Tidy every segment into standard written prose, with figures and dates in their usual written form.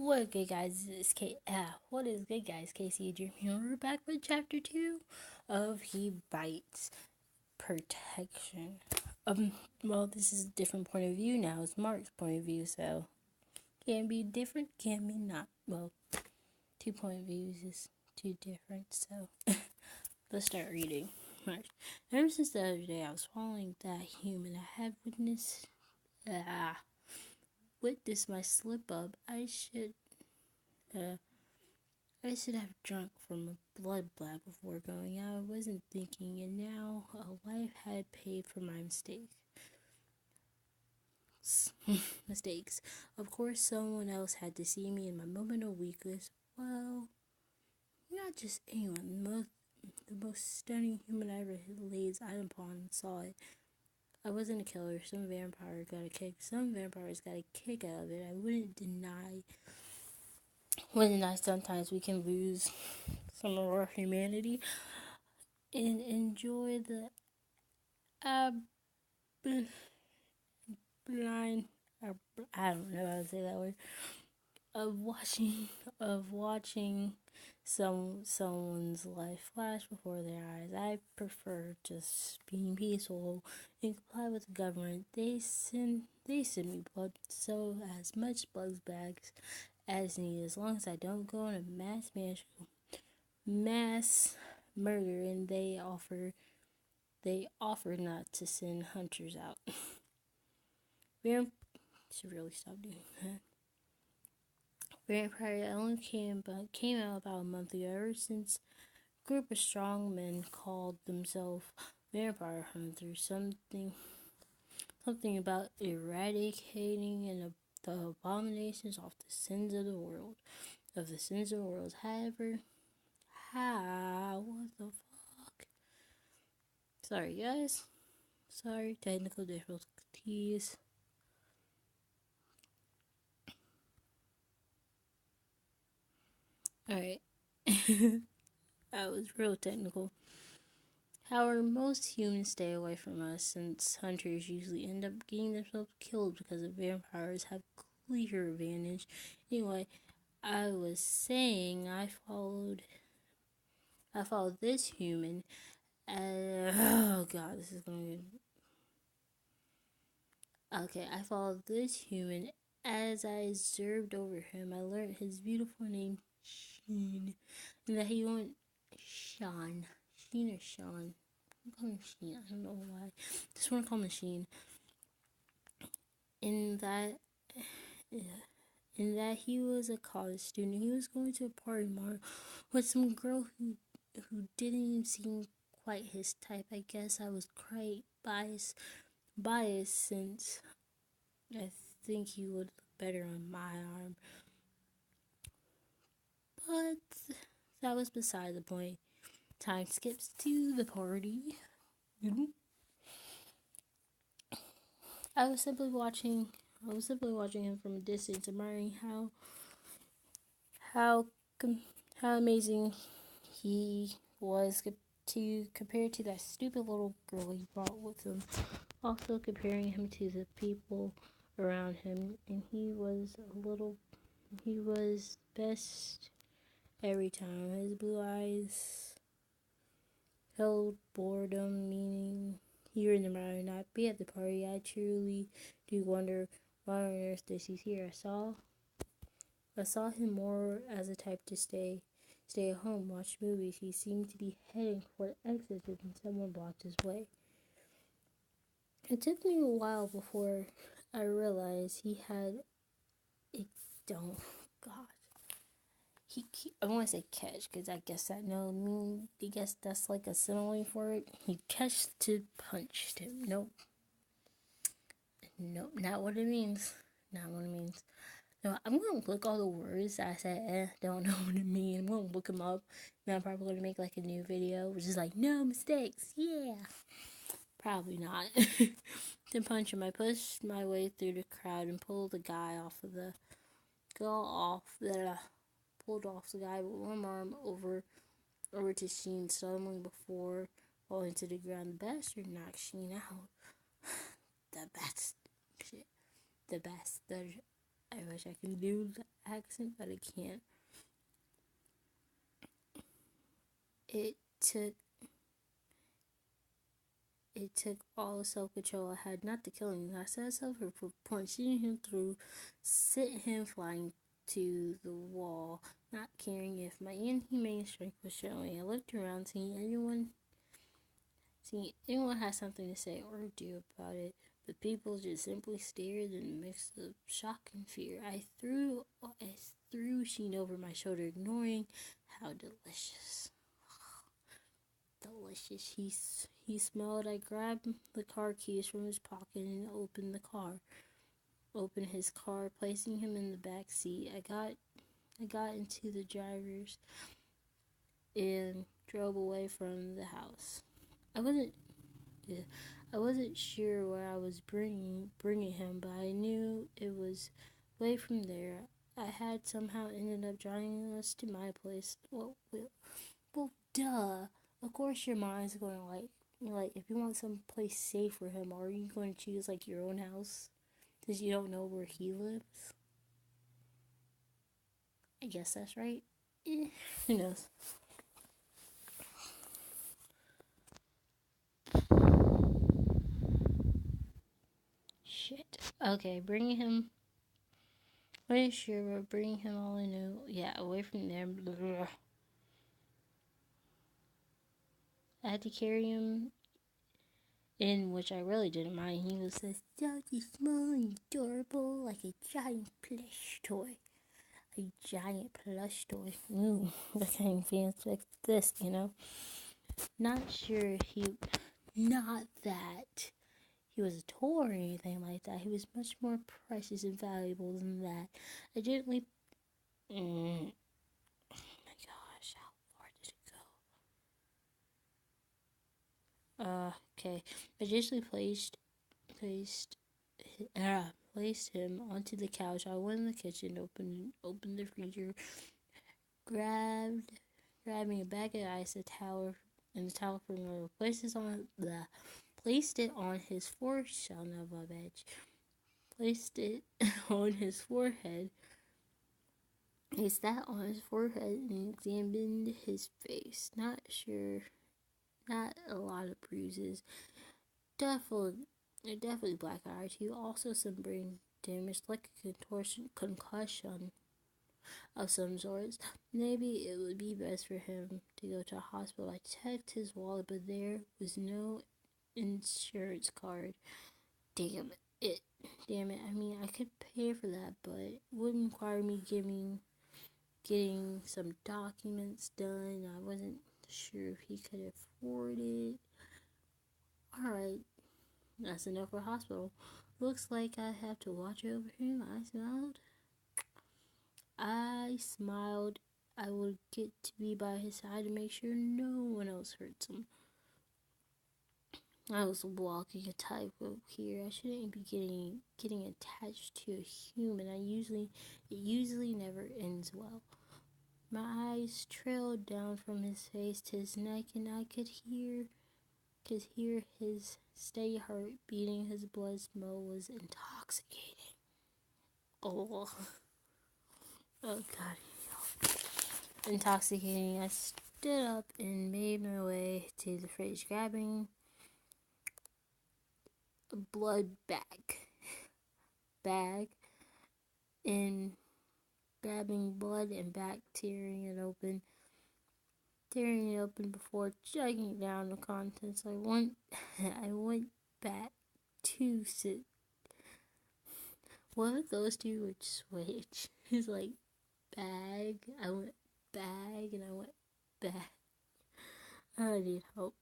What good guys? What is good guys? Casey Dream here. We're back with chapter 2 of He Bites Protection. Well, this is a different point of view now. It's Mark's point of view, so can be different, can be not. Well, 2 point of views is too different, so let's start reading. Mark. Ever since the other day, I was following that human. I had witnessed my slip up. Uh, I should have drunk from a blood blab before going out. I wasn't thinking, and now a life had paid for my mistakes. Of course, someone else had to see me in my moment of weakness. Well, not just anyone. The most stunning human I ever laid eyes upon saw it. I wasn't a killer. Some vampire got a kick. Some vampires got a kick out of it. I wouldn't deny. Sometimes we can lose some of our humanity and enjoy the blind, I don't know how to say that word, of watching someone's life flash before their eyes. I prefer just being peaceful and comply with the government. They send me blood, so as much blood bags as needed, as long as I don't go on a mass murder, and they offer not to send hunters out. We should really stop doing that. Vampire only came out about a month ago. Ever since a group of strong men called themselves vampire hunters, something about eradicating and the abominations of the sins of the world. However, what the fuck? Sorry, guys. Sorry, technical difficulties. Alright. That was real technical. However, most humans stay away from us since hunters usually end up getting themselves killed because the vampires have clear advantage. Anyway, I was saying I followed this human. Oh god, this is gonna be. Okay, I followed this human. As I observed over him, I learned his beautiful name, Sheen, and that he went Sean. Sheen or Sean? I'm calling him Sheen. I don't know why. Just want to call him Sheen. In that he was a college student. He was going to a party tomorrow with some girl who didn't seem quite his type. I guess I was quite biased since I think he would look better on my arm. But that was beside the point. Time skips to the party. I was simply watching him from a distance, admiring how amazing he was compared to that stupid little girl he brought with him. Also comparing him to the people around him, and he was best every time. His blue eyes held boredom, meaning he would not be at the party. I truly do wonder why on earth does he here. I saw him more as a type to stay at home, watch movies. He seemed to be heading for the exit and someone blocked his way. It took me a while before I realized he had it. Don't God. I want to say catch, because I guess I guess that's like a simile for it. He catched to punched him. Nope, not what it means. No, I'm going to look all the words I said, don't know what it means. I'm going to look them up. And I'm probably going to make like a new video, which is like, no mistakes, yeah. Probably not. To punch him, I pushed my way through the crowd and pulled the guy pulled off the guy with one arm over to Sheen suddenly before falling to the ground. The bastard knocked Sheen out. The bastard. I wish I could do the accent, but I can't. It took all the self-control I had not to kill him. I set myself for punching him through, sent him flying to the wall, not caring if my inhumane strength was showing. I looked around, seeing anyone had something to say or do about it, but people just simply stared in a mix of shock and fear. I threw Sheen over my shoulder, ignoring how delicious he smelled. I grabbed the car keys from his pocket and opened his car, placing him in the back seat. I got into the driver's and drove away from the house. I wasn't sure where I was bringing him, but I knew it was away from there. I had somehow ended up driving us to my place. Well, duh. Of course your mind's going like if you want some place safe for him, are you going to choose like your own house? Because you don't know where he lives? I guess that's right. Who knows? Shit. Okay, bringing him. What is sure we're bringing him all I knew. Yeah, away from there. Blah, blah, blah. I had to carry him in, which I really didn't mind. He was so small and adorable, like a giant plush toy. Ooh, what kind of fans like this, you know? Not that he was a toy or anything like that. He was much more precious and valuable than that. I gently, oh my gosh, how far did it go? Okay. I gently placed him onto the couch. I went in the kitchen, opened the freezer, grabbing a bag of ice, a towel from the placed it on his forehead. Son of a bitch. Placed it on his forehead. He sat on his forehead and examined his face. Not a lot of bruises. Definitely black eye too. Also some brain damage, like a concussion of some sorts. Maybe it would be best for him to go to a hospital. I checked his wallet, but there was no insurance card. Damn it. I mean, I could pay for that, but it would require me getting some documents done. I wasn't sure if he could afford it. Alright, that's enough for hospital. Looks like I have to watch over him. I smiled. I would get to be by his side to make sure no one else hurts him. I was walking a tightrope here. I shouldn't be getting attached to a human. It usually never ends well. My eyes trailed down from his face to his neck, and I could hear his steady heart beating. His blood smell was intoxicating. Oh God, intoxicating. I stood up and made my way to the fridge, grabbing a blood bag and grabbing blood and back, tearing it open before chugging down the contents. I went back to sit. What if those two would switch? It's like bag. I went bag and I went back. I need help.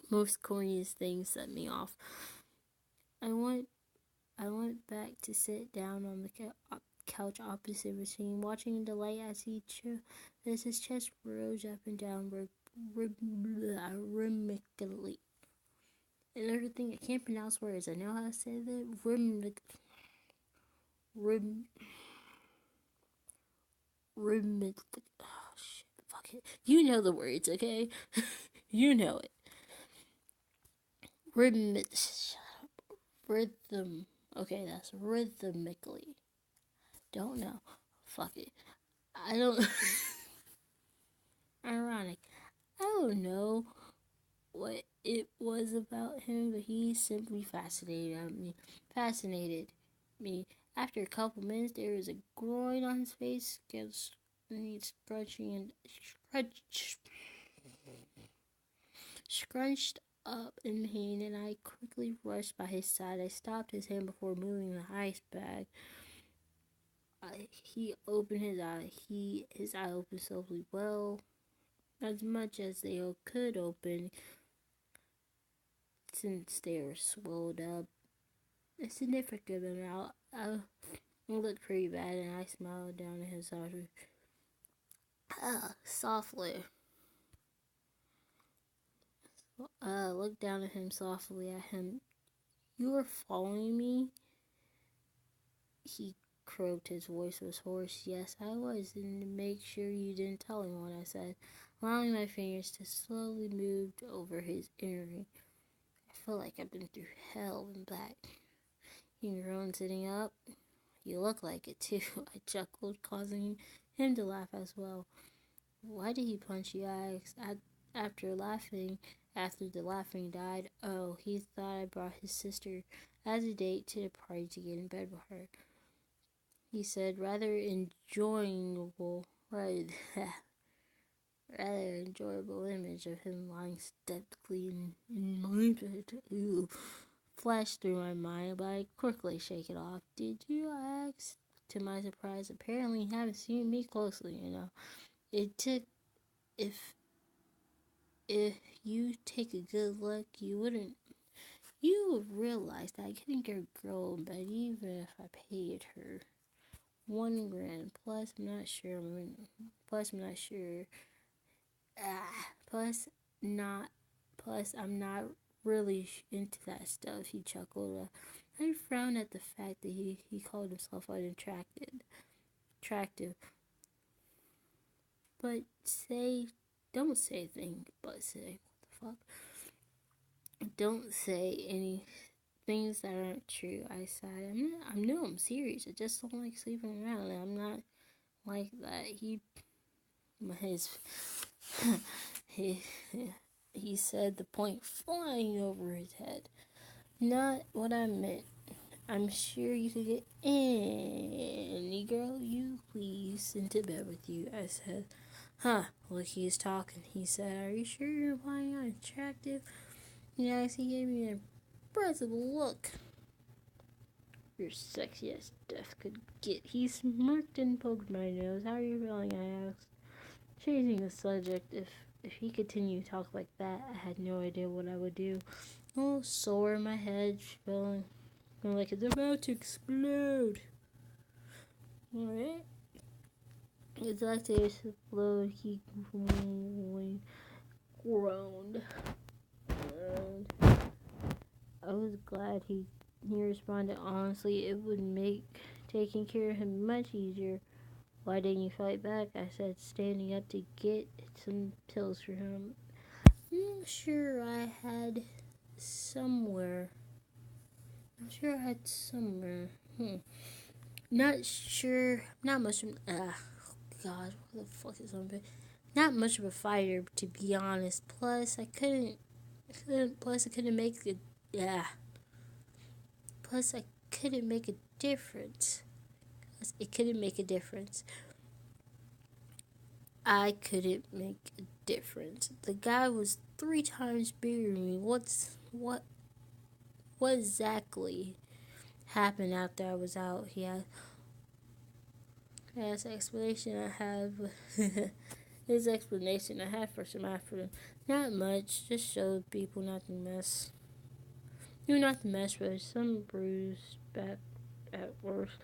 Most corniest things set me off. I went back to sit down on the couch opposite Racine, watching delight as his chest rose up and down rhythmically. Another thing, I can't pronounce words. I know how to say that. Rhythmic. Oh shit! Fuck it. You know the words, okay? You know it. Rhythm. Okay, that's rhythmically. Don't know. Fuck it. I don't. Ironic. I don't know what it was about him, but he simply Fascinated me. After a couple minutes, there was a groin on his face, scrunched up in pain, and I quickly rushed by his side. I stopped his hand before moving the ice bag. He opened his eye. His eye opened slowly, well, as much as they could open, since they were swelled up a significant amount. I looked pretty bad, and I smiled down at him softly. Looked down at him softly at him. You were following me? He croaked. His voice was hoarse. Yes, I was, and to make sure you didn't tell anyone, I said, allowing my fingers to slowly move over his earring. I feel like I've been through hell and back. He groaned, sitting up. You look like it too, I chuckled, causing him to laugh as well. Why did he punch you? I asked. After the laughing died. Oh, he thought I brought his sister as a date to the party to get in bed with her. He said, rather enjoyable image of him lying steadily in my bed. Ooh, flashed through my mind, but I quickly shake it off. Did you? I asked. To my surprise, apparently you haven't seen me closely, It took, if you take a good look, you would realize that I couldn't get a girl in bed even if I paid her $1,000. Plus, I'm not sure. Plus, I'm not really into that stuff. He chuckled. I frowned at the fact that he called himself unattractive. But don't say a thing, but say, what the fuck? Don't say any things that aren't true. I said, I'm serious. I just don't like sleeping around. I'm not like that. He said, the point flying over his head. Not what I meant. I'm sure you could get any girl you please into bed with you. I said, huh, look, he's talking. He said, are you sure you're implying I'm attractive? Yes, he gave me an impressive look. You're sexy as death could get. He smirked and poked my nose. How are you feeling? I asked, changing the subject. If he continued to talk like that, I had no idea what I would do. Oh, sore in my head, feeling like it's about to explode. Alright? It's like to explode. He groaned. I was glad he responded honestly. It would make taking care of him much easier. Why didn't you fight back? I said, standing up to get some pills for him. I'm sure I had somewhere. Not sure. Not much. God, what the fuck is on? Not much of a fighter, to be honest. Plus, I couldn't make it. Yeah. Plus, I couldn't make a difference. It couldn't make a difference. I couldn't make a difference. The guy was 3 times bigger than me. What exactly happened after I was out? He asked. His explanation I have for some afternoon. Not much. Just showed people not to mess. Not to mess with. Some bruised back at worst.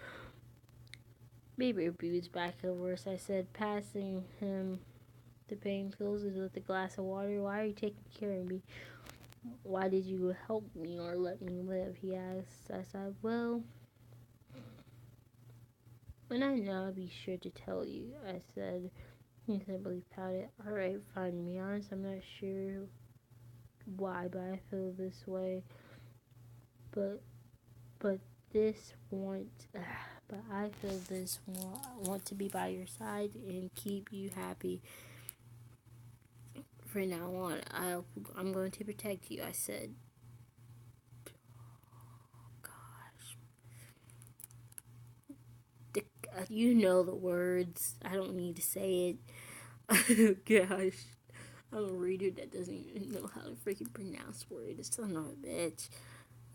Maybe bruised back at worst. I said, passing him the pain pills with a glass of water. Why are you taking care of me? Why did you help me or let me live? He asked. I said, well, when I know, I'll be sure to tell you. I said. He simply pouted. Alright, fine. To be honest, I'm not sure why, but I feel this way. But want to be by your side and keep you happy. From now on, I'm going to protect you, I said. Gosh. You know the words. I don't need to say it. Gosh. I'm a reader that doesn't even know how to freaking pronounce words. Son of a bitch.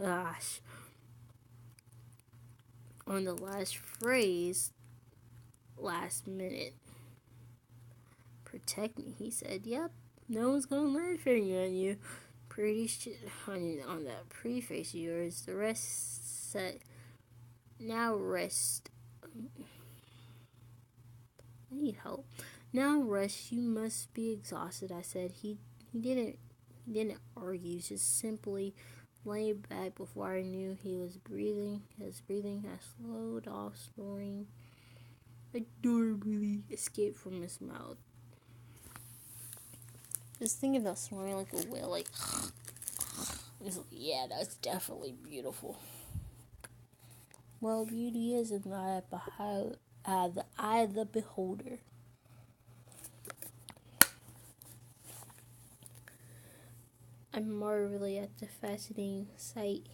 Gosh. On the last phrase, last minute. Protect me, he said. Yep, no one's gonna learn anything on you. Pretty shit on that preface of yours. The rest said, now rest. I need help. Now rest. You must be exhausted, I said. He didn't argue. Just simply lay back. Before I knew he was breathing. His breathing had slowed off. Snoring adorably escaped from his mouth. Just thinking about snoring like a whale, like, yeah, that's definitely beautiful. Well, beauty is in the eye of the beholder. I marveled at the fascinating sight.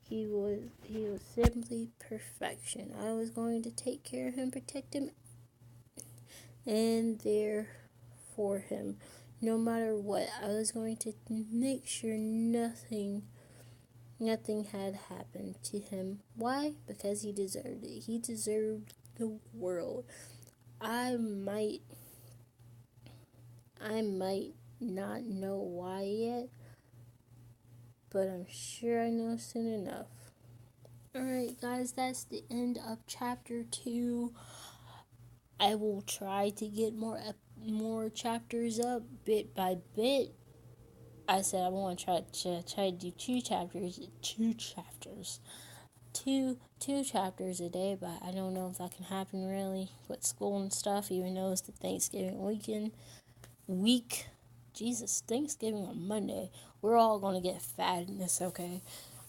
He was simply perfection. I was going to take care of him, protect him, and there for him, no matter what. I was going to make sure nothing had happened to him. Why? Because he deserved it. He deserved the world. I might not know why yet, but I'm sure I know soon enough. Alright, guys, that's the end of chapter 2. I will try to get more chapters up bit by bit. I said I want to try to do two chapters a day, but I don't know if that can happen really with school and stuff, even though it's the Thanksgiving week. Jesus, Thanksgiving on Monday. We're all gonna get fat in this, okay?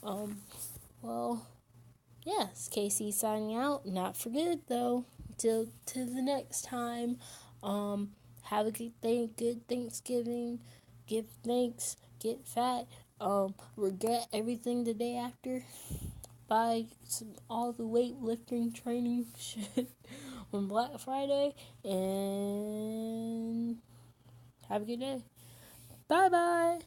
Well, yeah, it's Casey signing out. Not for good though. Till the next time. Have a good Thanksgiving. Give thanks. Get fat. Regret everything the day after. Buy all the weightlifting training shit on Black Friday. And have a good day. Bye-bye.